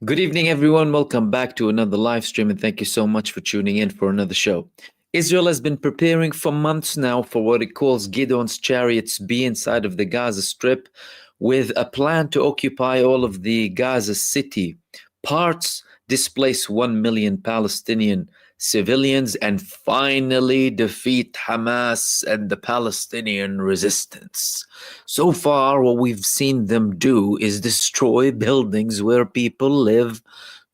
Good evening, everyone. Welcome back to another live stream, and thank you so much for tuning in for another show. Israel has been preparing for months now for what it calls Gideon's chariots be inside of the Gaza Strip, with a plan to occupy all of the Gaza city parts, displace 1 million Palestinian civilians, and finally defeat Hamas and the Palestinian resistance. So far, what we've seen them do is destroy buildings where people live,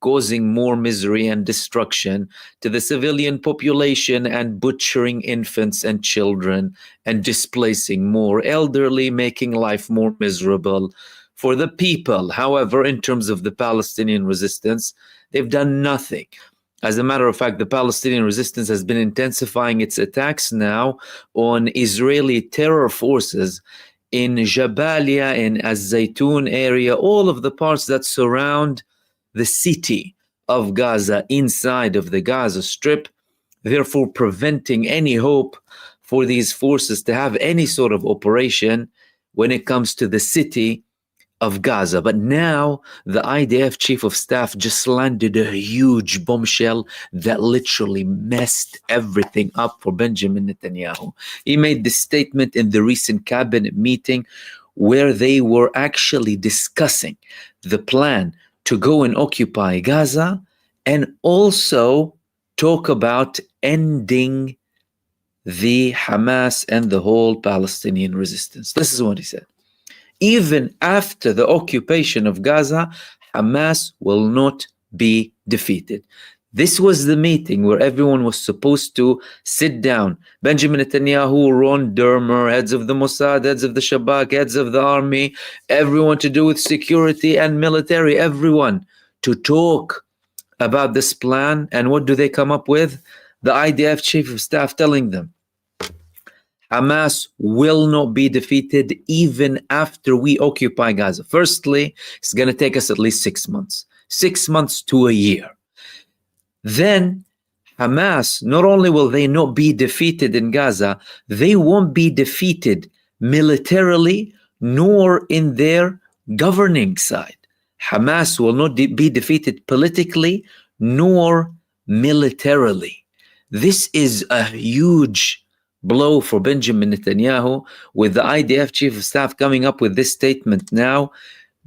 causing more misery and destruction to the civilian population and butchering infants and children and displacing more elderly, making life more miserable for the people. However, in terms of the Palestinian resistance, they've done nothing. As a matter of fact, the Palestinian resistance has been intensifying its attacks now on Israeli terror forces in Jabalia, in Az-Zaytun area, all of the parts that surround the city of Gaza, inside of the Gaza Strip, therefore preventing any hope for these forces to have any sort of operation when it comes to the city of Gaza. But now the IDF chief of staff just landed a huge bombshell that literally messed everything up for Benjamin Netanyahu. He made this statement in the recent cabinet meeting where they were actually discussing the plan to go and occupy Gaza and also talk about ending the Hamas and the whole Palestinian resistance. This is what he said. Even after the occupation of Gaza, Hamas will not be defeated. This was the meeting where everyone was supposed to sit down. Benjamin Netanyahu, Ron Dermer, heads of the Mossad, heads of the Shabak, heads of the army, everyone to do with security and military, everyone to talk about this plan. And what do they come up with? The IDF chief of staff telling them, Hamas will not be defeated even after we occupy Gaza. Firstly, it's going to take us at least 6 months. 6 months to a year. Then Hamas, not only will they not be defeated in Gaza, they won't be defeated militarily nor in their governing side. Hamas will not be defeated politically nor militarily. This is a huge blow for Benjamin Netanyahu, with the IDF chief of staff coming up with this statement now,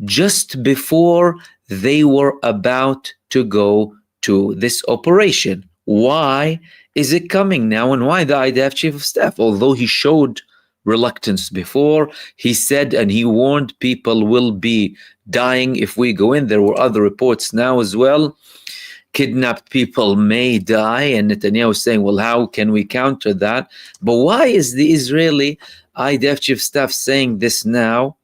just before they were about to go to this operation. Why is it coming now, and why the IDF chief of staff? Although he showed reluctance before, he said and he warned people will be dying if we go in. There were other reports now as well. Kidnapped people may die, and Netanyahu is saying, well, how can we counter that? But why is the Israeli IDF chief of staff saying this now,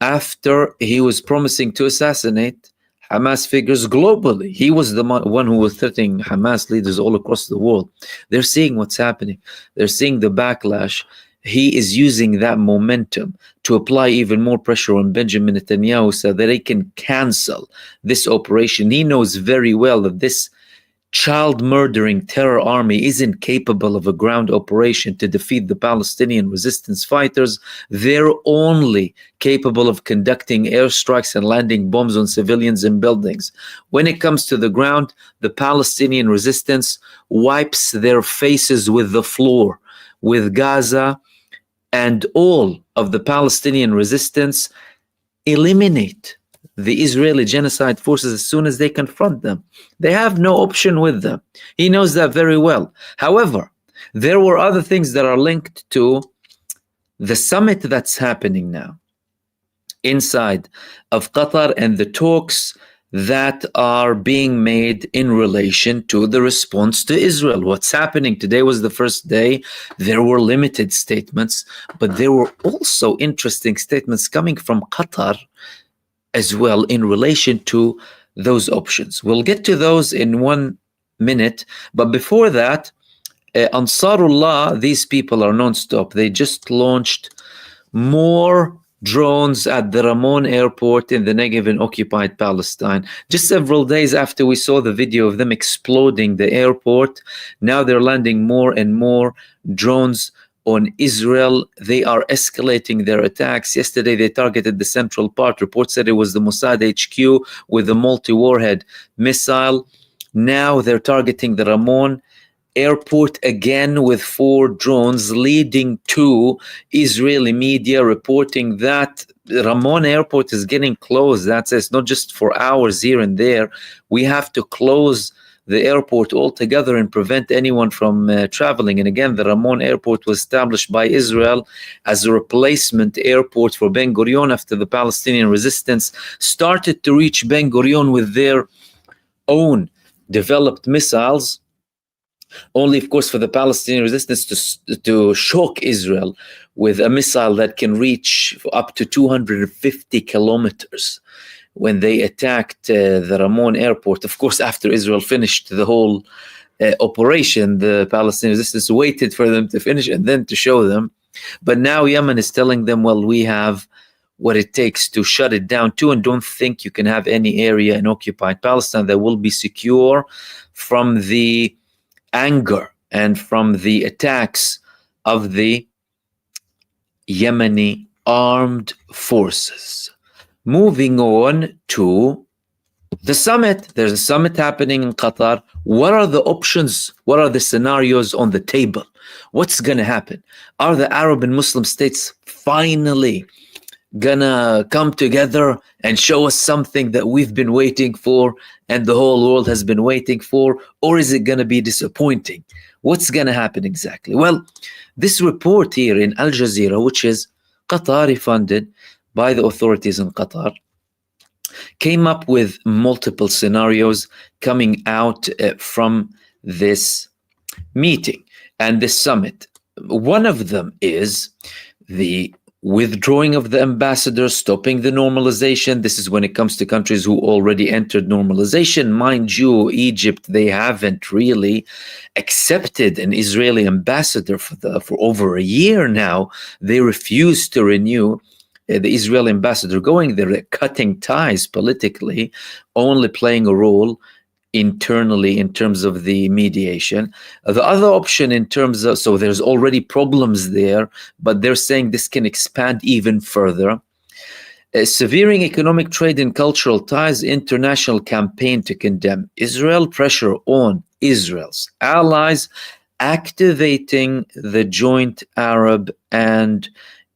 after he was promising to assassinate Hamas figures globally? He was the one who was threatening Hamas leaders all across the world. They're seeing what's happening. They're seeing the backlash. He is using that momentum to apply even more pressure on Benjamin Netanyahu so that he can cancel this operation. He knows very well that this child-murdering terror army isn't capable of a ground operation to defeat the Palestinian resistance fighters. They're only capable of conducting airstrikes and landing bombs on civilians and buildings. When it comes to the ground, the Palestinian resistance wipes their faces with the floor, with Gaza, and all of the Palestinian resistance eliminate the Israeli genocide forces as soon as they confront them. They have no option with them. He knows that very well. However, there were other things that are linked to the summit that's happening now inside of Qatar and the talks that are being made in relation to the response to Israel. What's happening today was the first day. There were limited statements, but there were also interesting statements coming from Qatar as well in relation to those options. We'll get to those in 1 minute, but before that, Ansarullah, these people are non-stop. They just launched more drones at the Ramon airport in the Negev in occupied Palestine. Just several days after we saw the video of them exploding the airport, now they're landing more and more drones on Israel. They are escalating their attacks. Yesterday, they targeted the central part. Reports said it was the Mossad HQ with the multi-warhead missile. Now they're targeting the Ramon airport again with 4 drones, leading to Israeli media reporting that Ramon airport is getting closed. That's it's not just for hours here and there. We have to close the airport altogether and prevent anyone from traveling. And again, the Ramon airport was established by Israel as a replacement airport for Ben Gurion after the Palestinian resistance started to reach Ben Gurion with their own developed missiles, only of course for the Palestinian resistance to shock Israel with a missile that can reach up to 250 kilometers when they attacked the Ramon airport. Of course, after Israel finished the whole operation, the Palestinian resistance waited for them to finish and then to show them. But now Yemen is telling them, well, we have what it takes to shut it down too, and don't think you can have any area in occupied Palestine that will be secure from the anger and from the attacks of the Yemeni armed forces. Moving on to the summit. There's a summit happening in Qatar. What are the options? What are the scenarios on the table? What's going to happen? Are the Arab and Muslim states finally gonna come together and show us something that we've been waiting for and the whole world has been waiting for? Or is it gonna be disappointing? What's gonna happen exactly? Well, this report here in Al Jazeera, which is Qatari funded by the authorities in Qatar, came up with multiple scenarios coming out from this meeting and this summit. One of them is the withdrawing of the ambassador, stopping the normalization. This is when it comes to countries who already entered normalization. Mind you, Egypt, they haven't really accepted an Israeli ambassador for over a year now. They refuse to renew the Israeli ambassador going there. They're cutting ties politically, only playing a role internally in terms of the mediation. The other option in terms of, so there's already problems there, but they're saying this can expand even further. Severing economic, trade and cultural ties, international campaign to condemn Israel, pressure on Israel's allies, activating the joint Arab and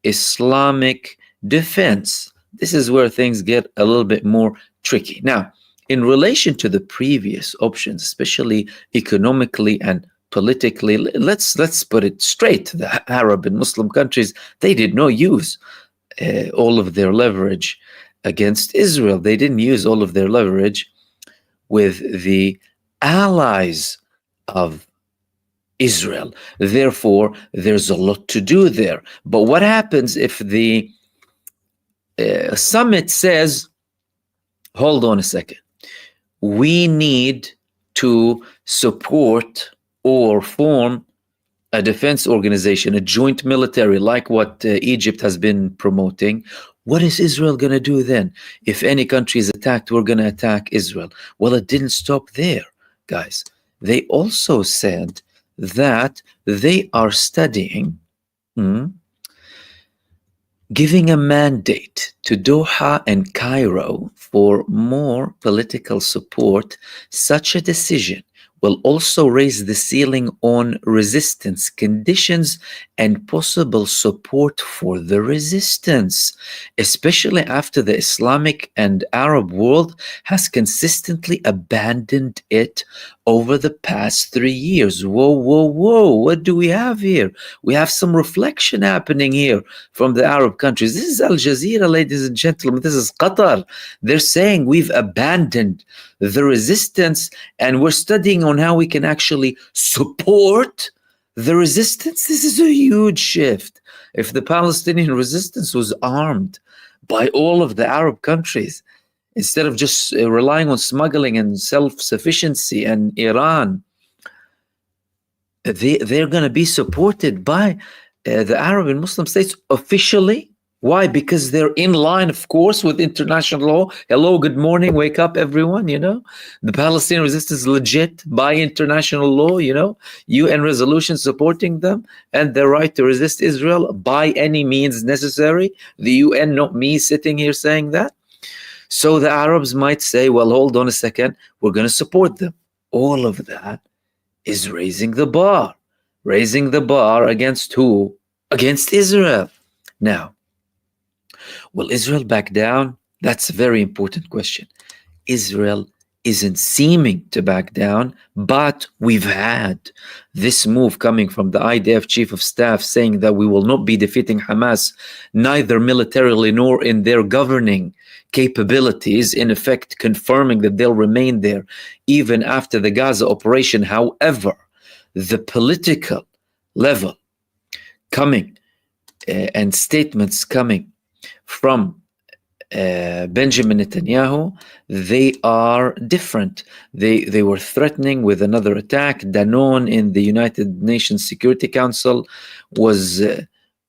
Islamic defense. This is where things get a little bit more tricky. Now, in relation to the previous options, especially economically and politically, let's put it straight. The Arab and Muslim countries, they did not use all of their leverage against Israel. They didn't use all of their leverage with the allies of Israel. Therefore, there's a lot to do there. But what happens if the summit says, hold on a second, we need to support or form a defense organization, a joint military, like what Egypt has been promoting. What is Israel going to do then? If any country is attacked, we're going to attack Israel. Well, it didn't stop there, guys. They also said that they are studying giving a mandate to Doha and Cairo for more political support. Such a decision will also raise the ceiling on resistance conditions and possible support for the resistance, especially after the Islamic and Arab world has consistently abandoned it over the past 3 years. Whoa, whoa, whoa. What do we have here? We have some reflection happening here from the Arab countries. This is Al Jazeera, ladies and gentlemen. This is Qatar. They're saying we've abandoned the resistance and we're studying on how we can actually support the resistance. This is a huge shift. If the Palestinian resistance was armed by all of the Arab countries, instead of just relying on smuggling and self-sufficiency and Iran, they're going to be supported by the Arab and Muslim states officially. Why? Because they're in line, of course, with international law. Hello, good morning, wake up, everyone. The Palestinian resistance is legit by international law. UN resolution supporting them and their right to resist Israel by any means necessary. The UN, not me sitting here saying that. So the Arabs might say, well, hold on a second, we're going to support them. All of that is raising the bar. Raising the bar against who? Against Israel. Now, will Israel back down? That's a very important question. Israel isn't seeming to back down, but we've had this move coming from the IDF chief of staff saying that we will not be defeating Hamas, neither militarily nor in their governing capabilities, in effect confirming that they'll remain there even after the Gaza operation. However, the political level coming and statements coming from Benjamin Netanyahu, they are different. They were threatening with another attack. Danon in the United Nations Security Council was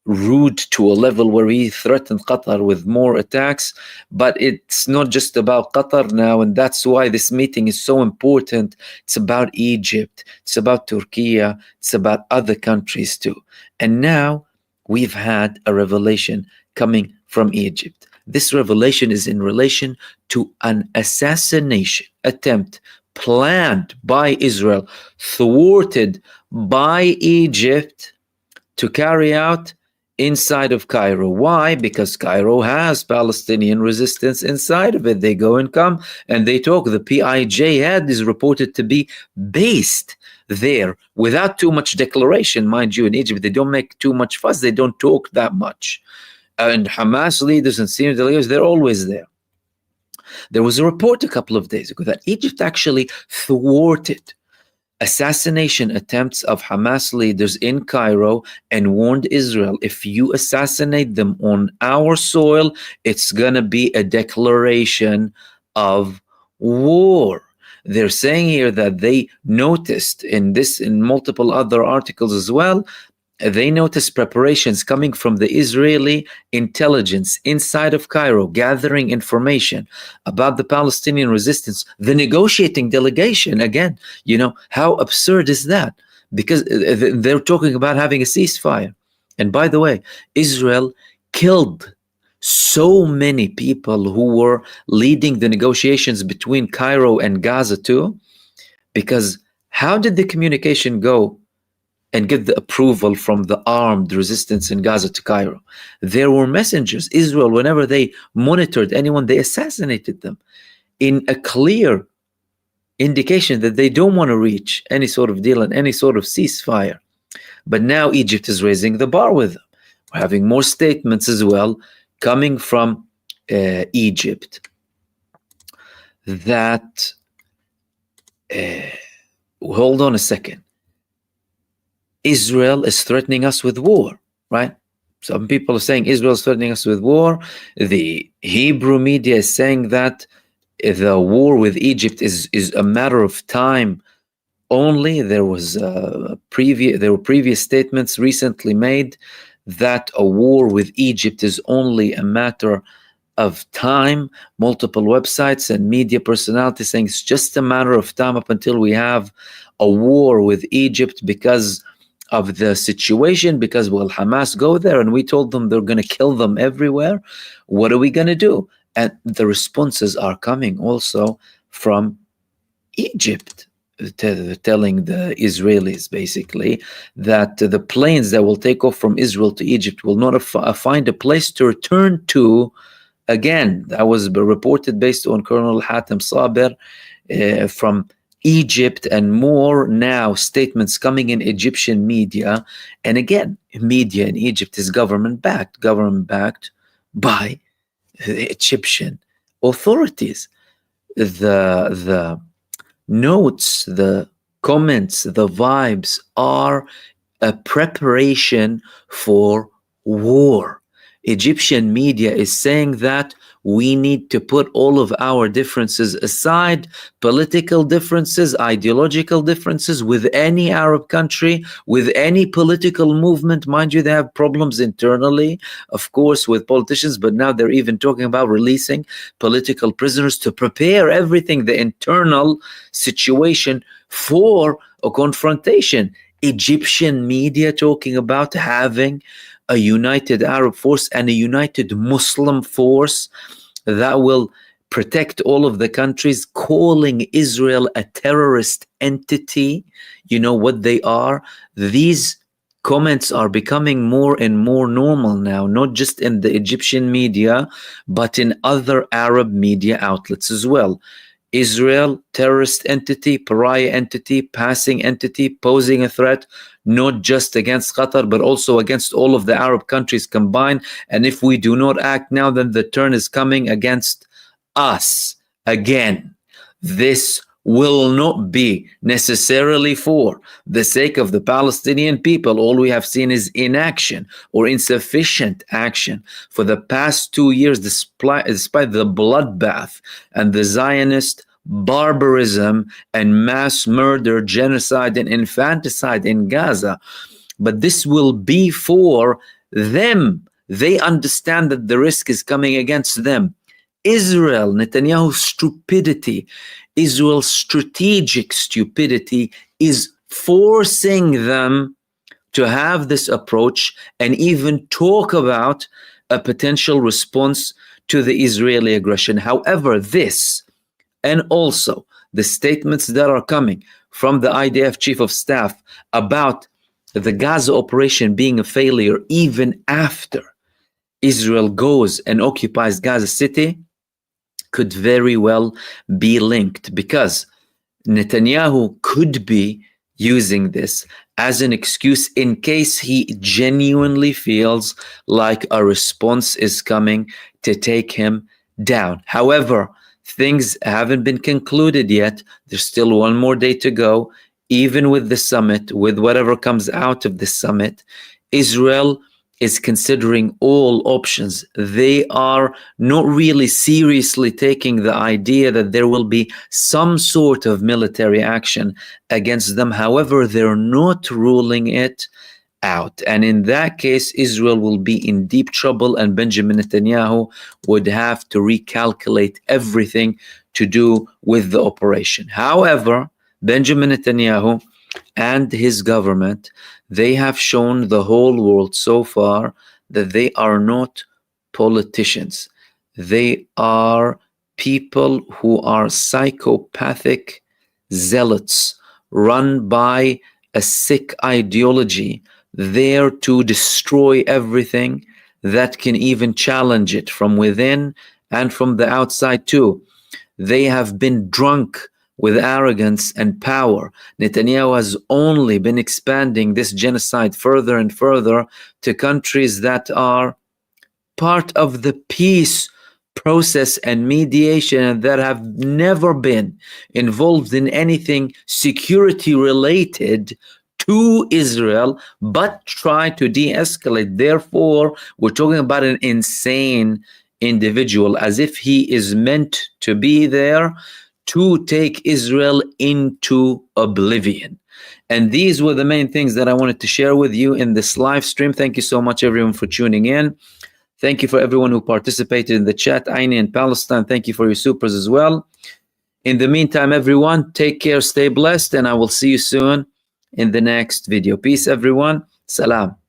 rude to a level where he threatened Qatar with more attacks. But it's not just about Qatar now, and that's why this meeting is so important. It's about Egypt, it's about Turkey, it's about other countries too. And now we've had a revelation coming from Egypt. This revelation is in relation to an assassination attempt planned by Israel, thwarted by Egypt to carry out inside of Cairo. Why? Because Cairo has Palestinian resistance inside of it. They go and come and they talk. The PIJ head is reported to be based there without too much declaration. Mind you, in Egypt, they don't make too much fuss. They don't talk that much. And Hamas leaders and senior leaders, they're always there. There was a report a couple of days ago that Egypt actually thwarted assassination attempts of Hamas leaders in Cairo and warned Israel, if you assassinate them on our soil, it's going to be a declaration of war. They're saying here that they noticed in multiple other articles as well, they noticed preparations coming from the Israeli intelligence inside of Cairo, gathering information about the Palestinian resistance, the negotiating delegation. Again, how absurd is that? Because they're talking about having a ceasefire. And by the way, Israel killed so many people who were leading the negotiations between Cairo and Gaza too, because how did the communication go and get the approval from the armed resistance in Gaza to Cairo? There were messengers. Israel, whenever they monitored anyone, they assassinated them in a clear indication that they don't want to reach any sort of deal and any sort of ceasefire. But now Egypt is raising the bar with them. We're having more statements as well coming from Egypt that, hold on a second, Israel is threatening us with war, right? Some people are saying Israel is threatening us with war. The Hebrew media is saying that the war with Egypt is a matter of time only. There were previous statements recently made that a war with Egypt is only a matter of time. Multiple websites and media personalities saying it's just a matter of time up until we have a war with Egypt because of the situation, because will Hamas go there and we told them they're going to kill them everywhere? What are we going to do? And the responses are coming also from Egypt, telling the Israelis basically that the planes that will take off from Israel to Egypt will not find a place to return to again. That was reported based on Colonel Hatem Saber from Egypt, and more now statements coming in Egyptian media. And again, media in Egypt is government backed by the Egyptian authorities. The notes, the comments, the vibes are a preparation for war. Egyptian media is saying that we need to put all of our differences aside, political differences, ideological differences with any Arab country, with any political movement. Mind you, they have problems internally, of course, with politicians, but now they're even talking about releasing political prisoners to prepare everything, the internal situation for a confrontation. Egyptian media talking about having a united Arab force and a united Muslim force that will protect all of the countries, calling Israel a terrorist entity. You know what they are? These comments are becoming more and more normal now, not just in the Egyptian media, but in other Arab media outlets as well. Israel, terrorist entity, pariah entity, passing entity, posing a threat, not just against Qatar, but also against all of the Arab countries combined. And if we do not act now, then the turn is coming against us again. This will not be necessarily for the sake of the Palestinian people. All we have seen is inaction or insufficient action for the past 2 years, despite the bloodbath and the Zionist barbarism and mass murder, genocide and infanticide in Gaza. But this will be for them. They understand that the risk is coming against them. Israel, Netanyahu's stupidity, Israel's strategic stupidity is forcing them to have this approach and even talk about a potential response to the Israeli aggression. However, this and also the statements that are coming from the IDF chief of staff about the Gaza operation being a failure even after Israel goes and occupies Gaza City could very well be linked, because Netanyahu could be using this as an excuse in case he genuinely feels like a response is coming to take him down. However, things haven't been concluded yet. There's still one more day to go. Even with the summit, with whatever comes out of the summit, Israel is considering all options. They are not really seriously taking the idea that there will be some sort of military action against them. However, they're not ruling it out. And in that case, Israel will be in deep trouble, and Benjamin Netanyahu would have to recalculate everything to do with the operation. However, Benjamin Netanyahu and his government, they have shown the whole world so far that they are not politicians. They are people who are psychopathic zealots run by a sick ideology, there to destroy everything that can even challenge it from within and from the outside too. They have been drunk with arrogance and power. Netanyahu has only been expanding this genocide further and further to countries that are part of the peace process and mediation, and that have never been involved in anything security related to Israel, but try to de-escalate. Therefore, we're talking about an insane individual, as if he is meant to be there to take Israel into oblivion. And these were the main things that I wanted to share with you in this live stream. Thank you so much, everyone, for tuning in. Thank you for everyone who participated in the chat. Aini in Palestine, thank you for your supers as well. In the meantime, everyone, take care, stay blessed, and I will see you soon in the next video. Peace, everyone. Salam.